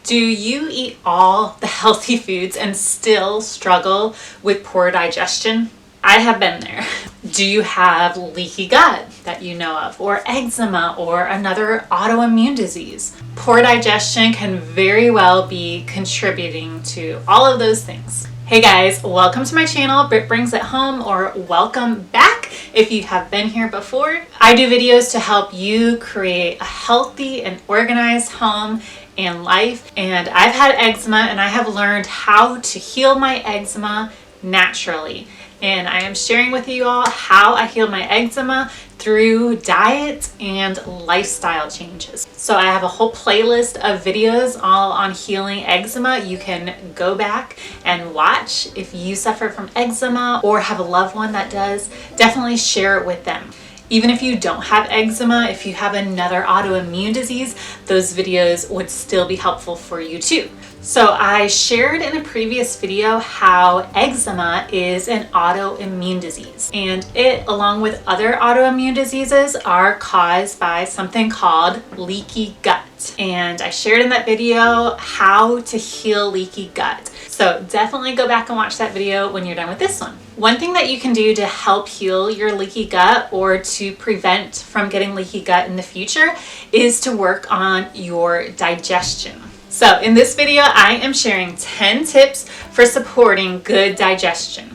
Do you eat all the healthy foods and still struggle with poor digestion? I have been there. Do you have leaky gut that you know of, or eczema, or another autoimmune disease? Poor digestion can very well be contributing to all of those things. Hey guys, welcome to my channel, Britt Brings It Home, or welcome back if you have been here before. I do videos to help you create a healthy and organized home and life, and I've had eczema and I have learned how to heal my eczema naturally. And I am sharing with you all how I heal my eczema through diet and lifestyle changes. So I have a whole playlist of videos all on healing eczema. You can go back and watch if you suffer from eczema or have a loved one that does. Definitely share it with them. Even if you don't have eczema, if you have another autoimmune disease, those videos would still be helpful for you too. So I shared in a previous video how eczema is an autoimmune disease, and it, along with other autoimmune diseases, are caused by something called leaky gut. And I shared in that video how to heal leaky gut. So definitely go back and watch that video when you're done with this one. One thing that you can do to help heal your leaky gut or to prevent from getting leaky gut in the future is to work on your digestion. So in this video, I am sharing 10 tips for supporting good digestion.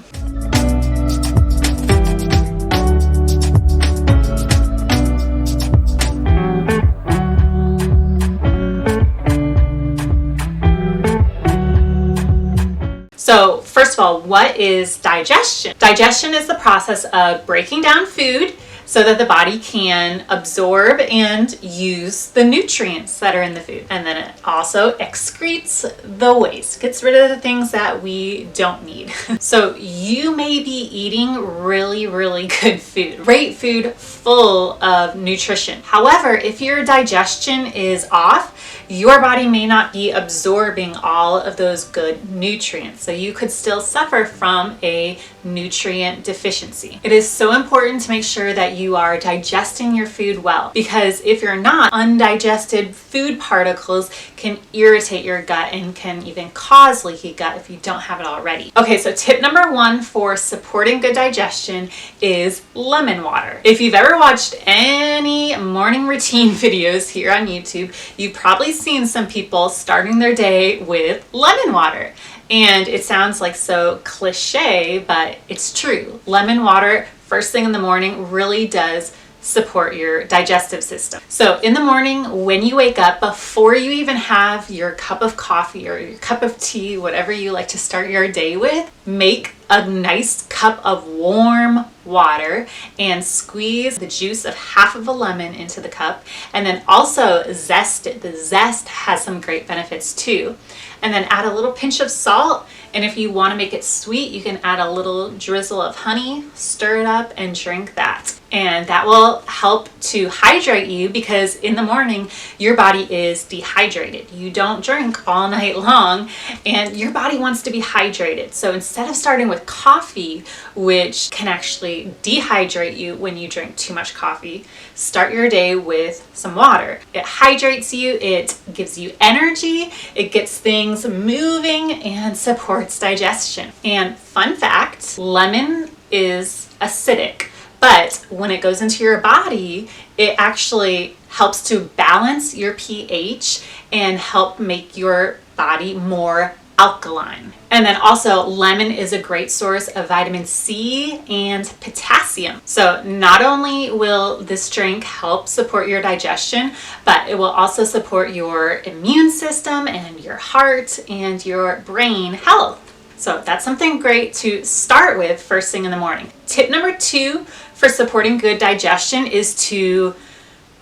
So first of all, what is digestion? Digestion is the process of breaking down food so that the body can absorb and use the nutrients that are in the food. And then it also excretes the waste, gets rid of the things that we don't need. So you may be eating really good food, great food full of nutrition. However, if your digestion is off, your body may not be absorbing all of those good nutrients. So you could still suffer from a nutrient deficiency. It is so important to make sure that you are digesting your food well, because if you're not, undigested food particles can irritate your gut and can even cause leaky gut if you don't have it already. Okay, so tip number 1 for supporting good digestion is lemon water. If you've ever watched any morning routine videos here on YouTube, you've probably seen some people starting their day with lemon water. And it sounds like so cliche, but it's true. Lemon water first thing in the morning really does support your digestive system. So in the morning when you wake up, before you even have your cup of coffee or your cup of tea, whatever you like to start your day with, make a nice cup of warm water and squeeze the juice of half of a lemon into the cup, and then also zest it. The zest has some great benefits too. And then add a little pinch of salt, and if you want to make it sweet, you can add a little drizzle of honey, stir it up, and drink that. And that will help to hydrate you, because in the morning your body is dehydrated. You don't drink all night long and your body wants to be hydrated. So instead of starting with coffee, which can actually dehydrate you when you drink too much coffee, start your day with some water. It hydrates you, it gives you energy, it gets things moving and supports digestion. And fun fact, lemon is acidic. But when it goes into your body, it actually helps to balance your pH and help make your body more alkaline. And then also, lemon is a great source of vitamin C and potassium. So not only will this drink help support your digestion, but it will also support your immune system and your heart and your brain health. So that's something great to start with first thing in the morning. Tip number 2 for supporting good digestion is to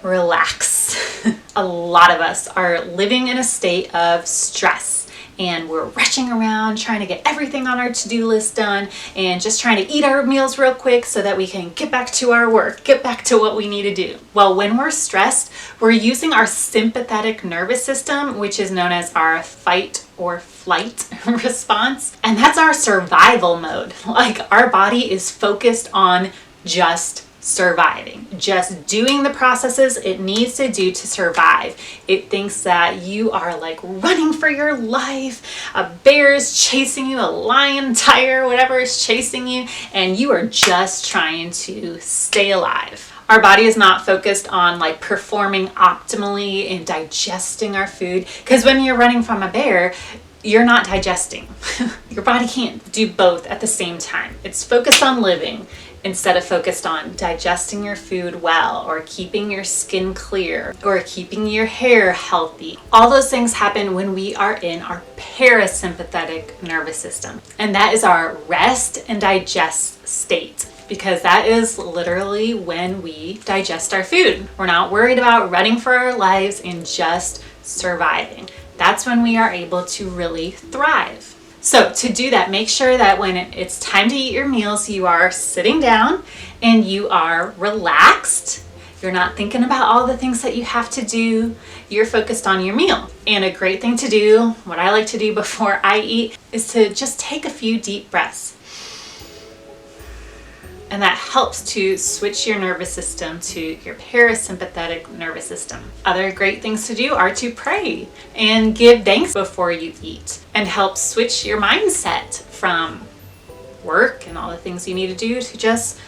relax. A lot of us are living in a state of stress, and we're rushing around trying to get everything on our to-do list done and just trying to eat our meals real quick so that we can get back to our work, get back to what we need to do. Well, when we're stressed, we're using our sympathetic nervous system, which is known as our fight or flight response. And that's our survival mode. Like, our body is focused on just surviving, just doing the processes it needs to do to survive. It thinks that you are like running for your life. A bear is chasing you, a lion, tiger, whatever is chasing you, and you are just trying to stay alive. Our body is not focused on like performing optimally and digesting our food, because when you're running from a bear, you're not digesting. Your body can't do both at the same time. It's focused on living instead of focused on digesting your food well, or keeping your skin clear, or keeping your hair healthy. All those things happen when we are in our parasympathetic nervous system. And that is our rest and digest state, because that is literally when we digest our food. We're not worried about running for our lives and just surviving. That's when we are able to really thrive. So to do that, make sure that when it's time to eat your meals, you are sitting down and you are relaxed. You're not thinking about all the things that you have to do. You're focused on your meal. And a great thing to do, what I like to do before I eat, is to just take a few deep breaths. And that helps to switch your nervous system to your parasympathetic nervous system. Other great things to do are to pray and give thanks before you eat, and help switch your mindset from work and all the things you need to do to just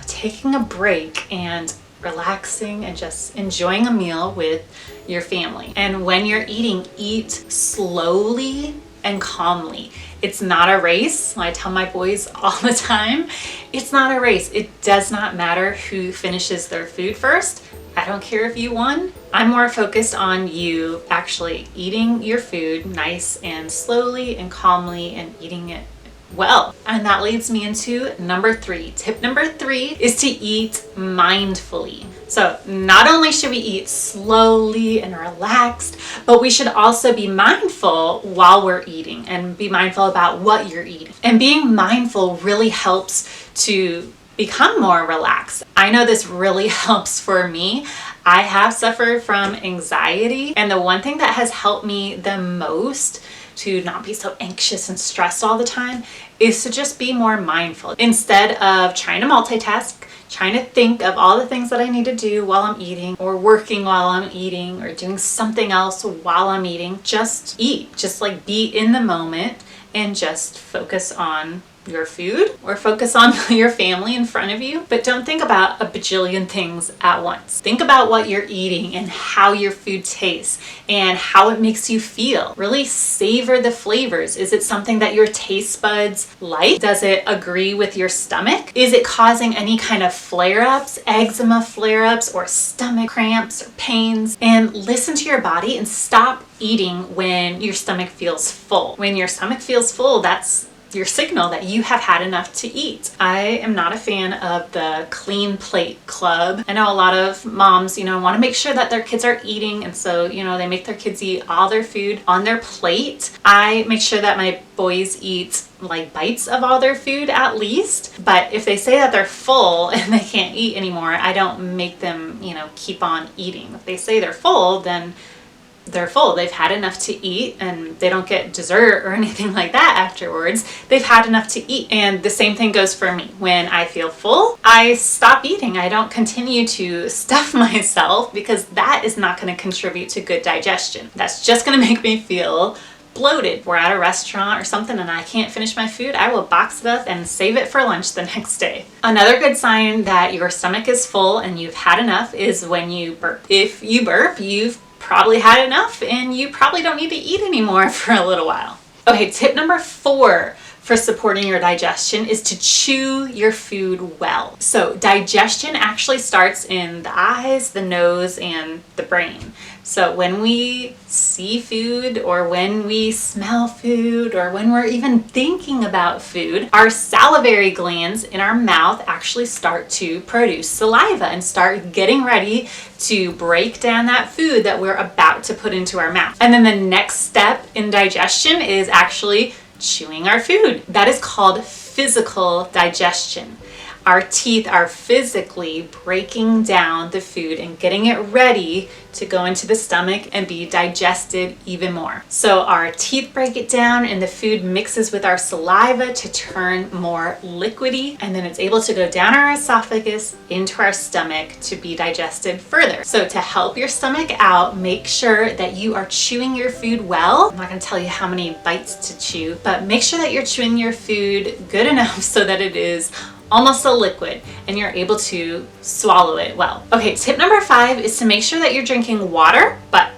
taking a break and relaxing and just enjoying a meal with your family. And when you're eating, eat slowly and calmly. It's not a race. I tell my boys all the time, it's not a race. It does not matter who finishes their food first. I don't care if you won. I'm more focused on you actually eating your food nice and slowly and calmly, and eating it well. And that leads me into number 3. Tip number 3 is to eat mindfully. So not only should we eat slowly and relaxed, but we should also be mindful while we're eating, and be mindful about what you're eating. And being mindful really helps to become more relaxed. I know this really helps for me. I have suffered from anxiety, and the one thing that has helped me the most to not be so anxious and stressed all the time is to just be more mindful. Instead of trying to multitask, trying to think of all the things that I need to do while I'm eating, or working while I'm eating, or doing something else while I'm eating, just eat. Just like be in the moment and just focus on your food, or focus on your family in front of you, but don't think about a bajillion things at once. Think about what you're eating and how your food tastes and how it makes you feel. Really savor the flavors. Is it something that your taste buds like? Does it agree with your stomach? Is it causing any kind of flare-ups, eczema flare-ups, or stomach cramps or pains? And listen to your body and stop eating when your stomach feels full. When your stomach feels full, that's your signal that you have had enough to eat. I am not a fan of the clean plate club. I know a lot of moms, want to make sure that their kids are eating, and so, they make their kids eat all their food on their plate. I make sure that my boys eat like bites of all their food at least, but if they say that they're full and they can't eat anymore, I don't make them, keep on eating. If they say they're full, then they're full. They've had enough to eat, and they don't get dessert or anything like that afterwards. They've had enough to eat. And the same thing goes for me. When I feel full, I stop eating. I don't continue to stuff myself, because that is not going to contribute to good digestion. That's just going to make me feel bloated. We're at a restaurant or something and I can't finish my food, I will box it up and save it for lunch the next day. Another good sign that your stomach is full and you've had enough is when you burp. If you burp, you've probably had enough and you probably don't need to eat anymore for a little while. Okay, tip number 4 for supporting your digestion is to chew your food well. So digestion actually starts in the eyes, the nose, and the brain. So when we see food, or when we smell food, or when we're even thinking about food, our salivary glands in our mouth actually start to produce saliva and start getting ready to break down that food that we're about to put into our mouth. And then the next step in digestion is actually chewing our food. That is called physical digestion. our teeth are physically breaking down the food and getting it ready to go into the stomach and be digested even more. So our teeth break it down and the food mixes with our saliva to turn more liquidy, and then it's able to go down our esophagus into our stomach to be digested further. So to help your stomach out, make sure that you are chewing your food well. I'm not going to tell you how many bites to chew, but make sure that you're chewing your food good enough so that it is almost a liquid and you're able to swallow it well. Okay, tip number 5 is to make sure that you're drinking water, but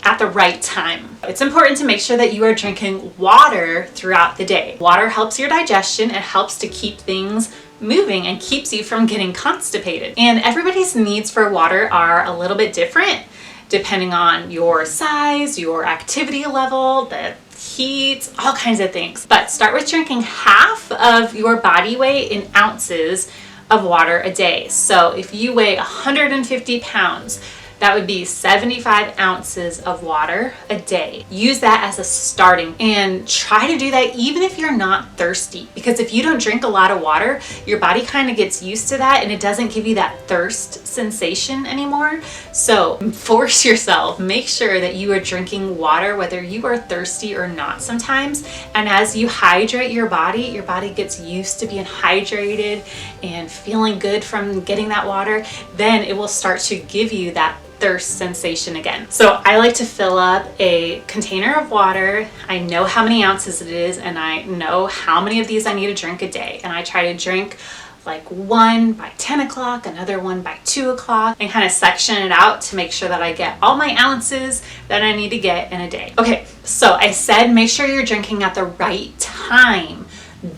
at the right time. It's important to make sure that you are drinking water throughout the day. Water helps your digestion. It helps to keep things moving and keeps you from getting constipated. And everybody's needs for water are a little bit different depending on your size, your activity level, the heat, all kinds of things. But start with drinking half of your body weight in ounces of water a day. So if you weigh 150 pounds, that would be 75 ounces of water a day. Use that as a starting and try to do that even if you're not thirsty. Because if you don't drink a lot of water, your body kind of gets used to that and it doesn't give you that thirst sensation anymore. So force yourself, make sure that you are drinking water whether you are thirsty or not sometimes. And as you hydrate your body gets used to being hydrated and feeling good from getting that water. Then it will start to give you that thirst sensation again. So I like to fill up a container of water. I know how many ounces it is and I know how many of these I need to drink a day. And I try to drink like one by 10 o'clock, another one by 2 o'clock, and kind of section it out to make sure that I get all my ounces that I need to get in a day. Okay, so I said make sure you're drinking at the right time.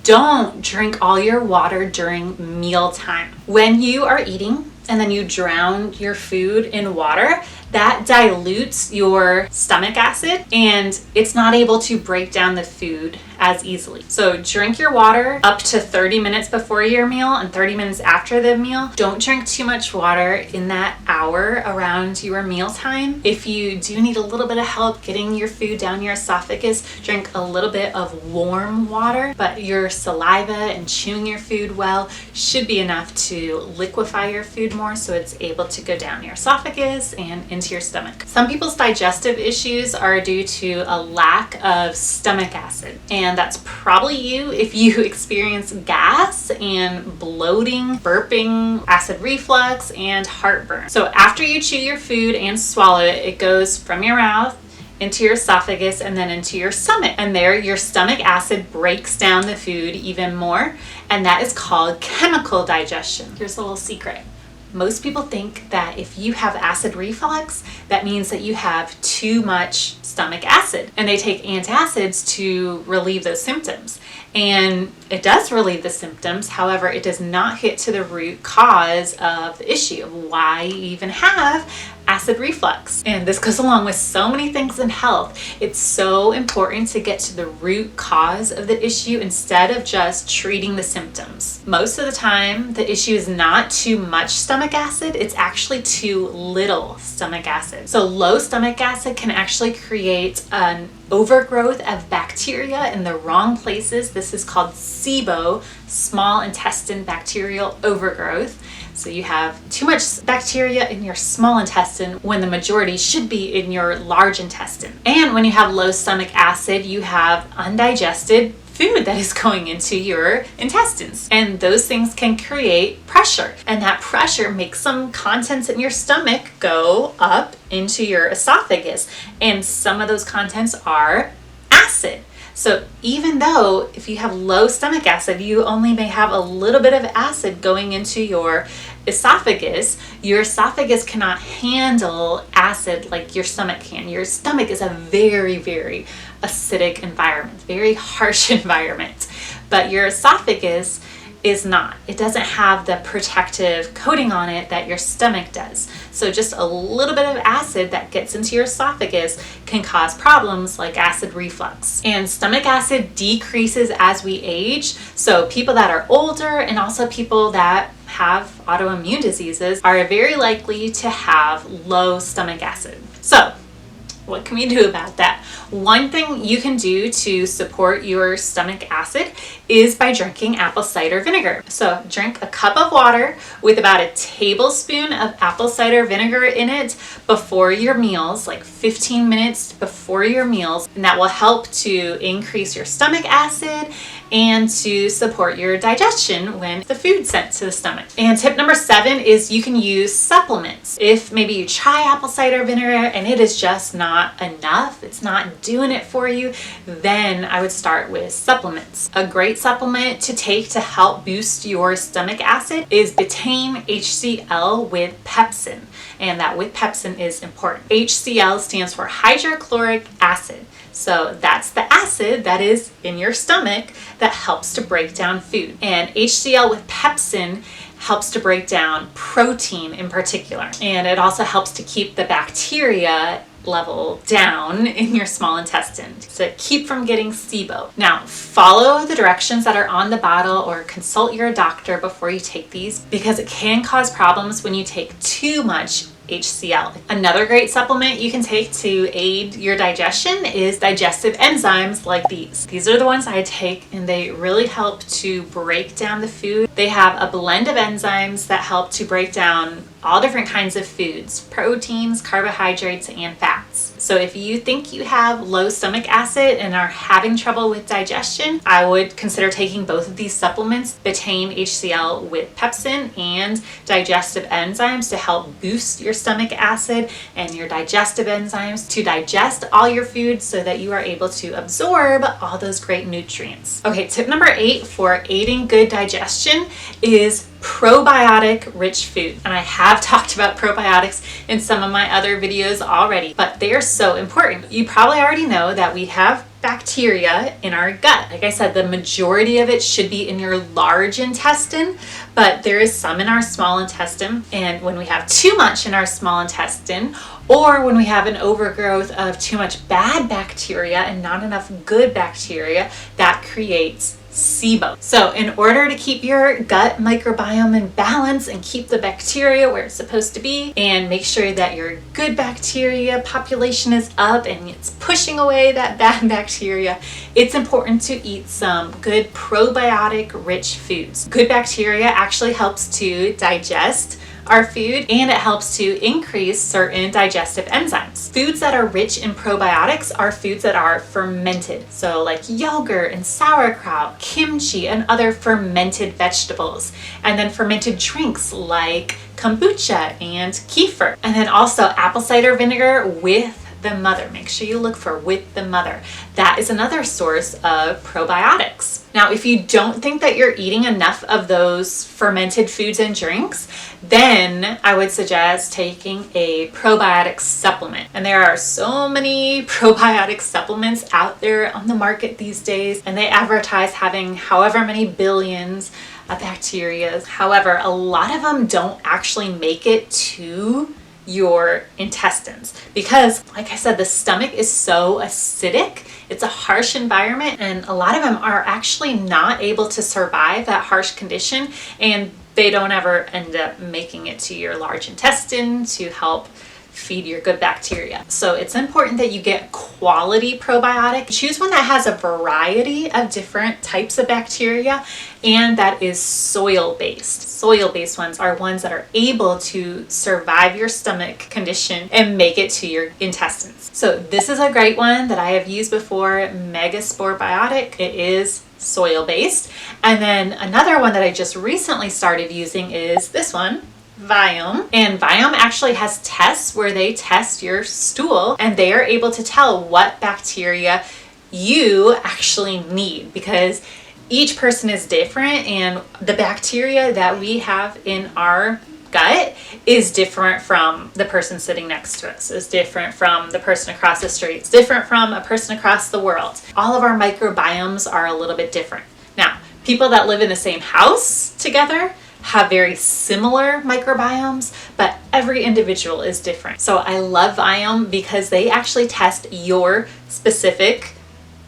Don't drink all your water during mealtime. When you are eating and then you drown your food in water, that dilutes your stomach acid and it's not able to break down the food as easily. So drink your water up to 30 minutes before your meal and 30 minutes after the meal. Don't drink too much water in that hour around your mealtime. If you do need a little bit of help getting your food down your esophagus, drink a little bit of warm water, but your saliva and chewing your food well should be enough to liquefy your food more so it's able to go down your esophagus and into your stomach. Some people's digestive issues are due to a lack of stomach acid, and that's probably you if you experience gas and bloating, burping, acid reflux, and heartburn. So after you chew your food and swallow it, it goes from your mouth into your esophagus and then into your stomach. And there your stomach acid breaks down the food even more, and that is called chemical digestion. Here's a little secret. Most people think that if you have acid reflux, that means that you have too much stomach acid, and they take antacids to relieve those symptoms. And it does relieve the symptoms, however, it does not hit to the root cause of the issue of why you even have acid reflux. And this goes along with so many things in health. It's so important to get to the root cause of the issue instead of just treating the symptoms. Most of the time, the issue is not too much stomach acid, it's actually too little stomach acid. So low stomach acid can actually create an overgrowth of bacteria in the wrong places. This is called SIBO, small intestine bacterial overgrowth. So you have too much bacteria in your small intestine when the majority should be in your large intestine. And when you have low stomach acid, you have undigested food that is going into your intestines. And those things can create pressure. And that pressure makes some contents in your stomach go up into your esophagus. And some of those contents are acid. So even though if you have low stomach acid, you only may have a little bit of acid going into your esophagus cannot handle acid like your stomach can. Your stomach is a very, very acidic environment, very harsh environment, but your esophagus is not. It doesn't have the protective coating on it that your stomach does. So just a little bit of acid that gets into your esophagus can cause problems like acid reflux. And stomach acid decreases as we age. So people that are older and also people that have autoimmune diseases are very likely to have low stomach acid. So what can we do about that? One thing you can do to support your stomach acid is by drinking apple cider vinegar. So drink a cup of water with about a tablespoon of apple cider vinegar in it before your meals, like 15 minutes before your meals, and that will help to increase your stomach acid and to support your digestion when the food's sent to the stomach. And tip number 7 is you can use supplements. If maybe you try apple cider vinegar and it is just not enough, it's not doing it for you, then I would start with supplements. A great supplement to take to help boost your stomach acid is betaine HCl with pepsin. And that with pepsin is important. HCl stands for hydrochloric acid. So that's the acid that is in your stomach that helps to break down food. And HCl with pepsin helps to break down protein in particular. And it also helps to keep the bacteria level down in your small intestine to keep from getting SIBO. Now, follow the directions that are on the bottle or consult your doctor before you take these, because it can cause problems when you take too much HCl. Another great supplement you can take to aid your digestion is digestive enzymes like these. These are the ones I take, and they really help to break down the food. They have a blend of enzymes that help to break down all different kinds of foods, proteins, carbohydrates, and fats. So if you think you have low stomach acid and are having trouble with digestion, I would consider taking both of these supplements, betaine HCl with pepsin and digestive enzymes, to help boost your stomach acid and your digestive enzymes to digest all your food so that you are able to absorb all those great nutrients. Okay, tip number 8 for aiding good digestion is probiotic rich food. And I have talked about probiotics in some of my other videos already, but they are so important. You probably already know that we have bacteria in our gut. Like I said, the majority of it should be in your large intestine, but there is some in our small intestine. And when we have too much in our small intestine, or when we have an overgrowth of too much bad bacteria and not enough good bacteria, that creates SIBO. So in order to keep your gut microbiome in balance and keep the bacteria where it's supposed to be, and make sure that your good bacteria population is up and it's pushing away that bad bacteria, it's important to eat some good probiotic rich foods. Good bacteria actually helps to digest our food, and it helps to increase certain digestive enzymes. Foods that are rich in probiotics are foods that are fermented. So like yogurt and sauerkraut, kimchi, and other fermented vegetables. And then fermented drinks like kombucha and kefir. And then also apple cider vinegar with the mother. Make sure you look for with the mother. That is another source of probiotics. Now, if you don't think that you're eating enough of those fermented foods and drinks, then I would suggest taking a probiotic supplement. And there are so many probiotic supplements out there on the market these days, and they advertise having however many billions of bacteria. However, a lot of them don't actually make it to your intestines because, like I said, the stomach is so acidic. It's a harsh environment, and a lot of them are actually not able to survive that harsh condition, and they don't ever end up making it to your large intestine to help feed your good bacteria. So it's important that you get quality probiotic. Choose one that has a variety of different types of bacteria and that is soil-based. Soil-based ones are ones that are able to survive your stomach condition and make it to your intestines. So this is a great one that I have used before, Megaspore Biotic. It is soil-based. And then another one that I just recently started using is this one, Viome. And Viome actually has tests where they test your stool and they are able to tell what bacteria you actually need, because each person is different and the bacteria that we have in our gut is different from the person sitting next to us, is different from the person across the street, it's different from a person across the world. All of our microbiomes are a little bit different. Now, people that live in the same house together have very similar microbiomes, but every individual is different. So I love Viome because they actually test your specific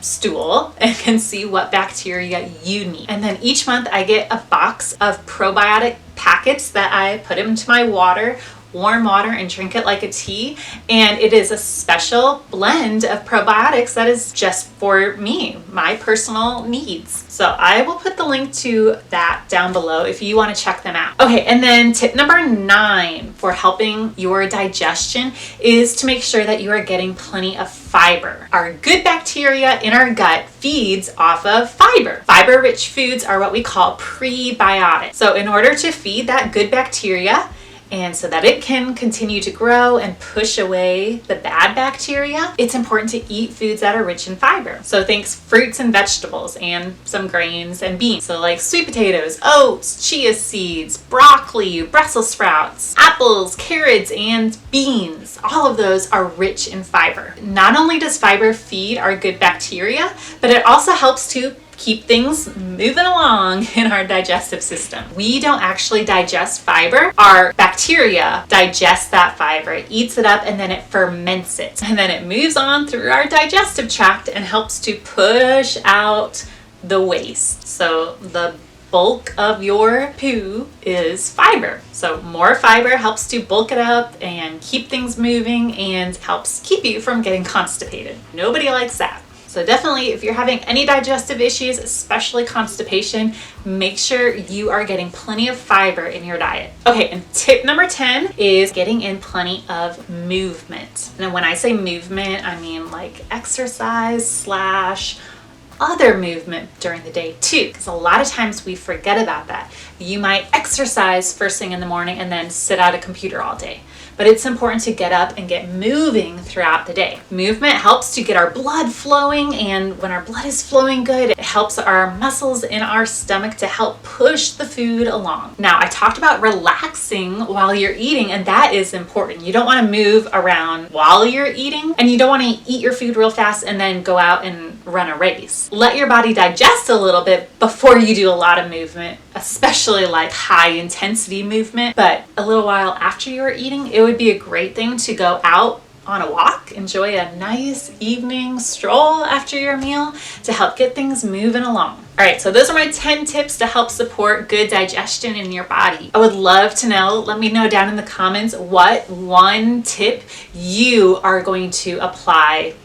stool and can see what bacteria you need. And then each month I get a box of probiotic packets that I put into my water warm water and drink it like a tea. And it is a special blend of probiotics that is just for me, my personal needs. So I will put the link to that down below if you want to check them out. Okay, and then tip number 9 for helping your digestion is to make sure that you are getting plenty of fiber. Our good bacteria in our gut feeds off of fiber. Fiber-rich foods are what we call prebiotics. So in order to feed that good bacteria, and so that it can continue to grow and push away the bad bacteria, it's important to eat foods that are rich in fiber. So think fruits and vegetables and some grains and beans. So like sweet potatoes, oats, chia seeds, broccoli, Brussels sprouts, apples, carrots, and beans. All of those are rich in fiber. Not only does fiber feed our good bacteria, but it also helps to keep things moving along in our digestive system. We don't actually digest fiber. Our bacteria digests that fiber, it eats it up, and then it ferments it. And then it moves on through our digestive tract and helps to push out the waste. So the bulk of your poo is fiber. So more fiber helps to bulk it up and keep things moving and helps keep you from getting constipated. Nobody likes that. So definitely, if you're having any digestive issues, especially constipation, make sure you are getting plenty of fiber in your diet. Okay, and tip number 10 is getting in plenty of movement. And when I say movement, I mean like exercise / other movement during the day too, because a lot of times we forget about that. You might exercise first thing in the morning and then sit at a computer all day. But it's important to get up and get moving throughout the day. Movement helps to get our blood flowing, and when our blood is flowing good, it helps our muscles in our stomach to help push the food along. Now, I talked about relaxing while you're eating, and that is important. You don't want to move around while you're eating, and you don't want to eat your food real fast and then go out and run a race. Let your body digest a little bit before you do a lot of movement, especially like high intensity movement. But a little while after you're eating, it would be a great thing to go out on a walk, enjoy a nice evening stroll after your meal to help get things moving along. All right, so those are my 10 tips to help support good digestion in your body. I would love to know, let me know down in the comments what one tip you are going to apply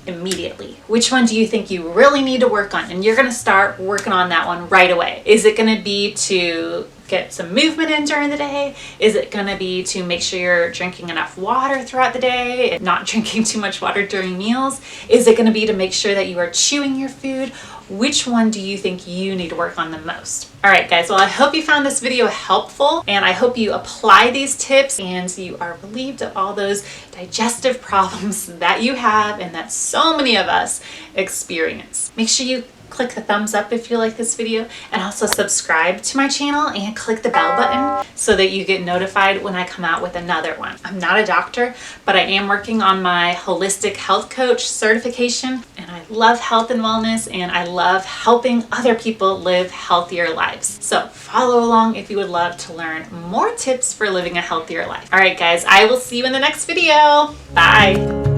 immediately. Which one do you think you really need to work on? And you're going to start working on that one right away. Is it going to be to get some movement in during the day? Is it going to be to make sure you're drinking enough water throughout the day and not drinking too much water during meals? Is it going to be to make sure that you are chewing your food? Which one do you think you need to work on the most? All right, guys, well, I hope you found this video helpful, and I hope you apply these tips and you are relieved of all those digestive problems that you have and that so many of us experience. Make sure you click the thumbs up if you like this video, and also subscribe to my channel and click the bell button so that you get notified when I come out with another one. I'm not a doctor, but I am working on my holistic health coach certification, and I love health and wellness, and I love helping other people live healthier lives. So follow along if you would love to learn more tips for living a healthier life. All right, guys, I will see you in the next video. Bye.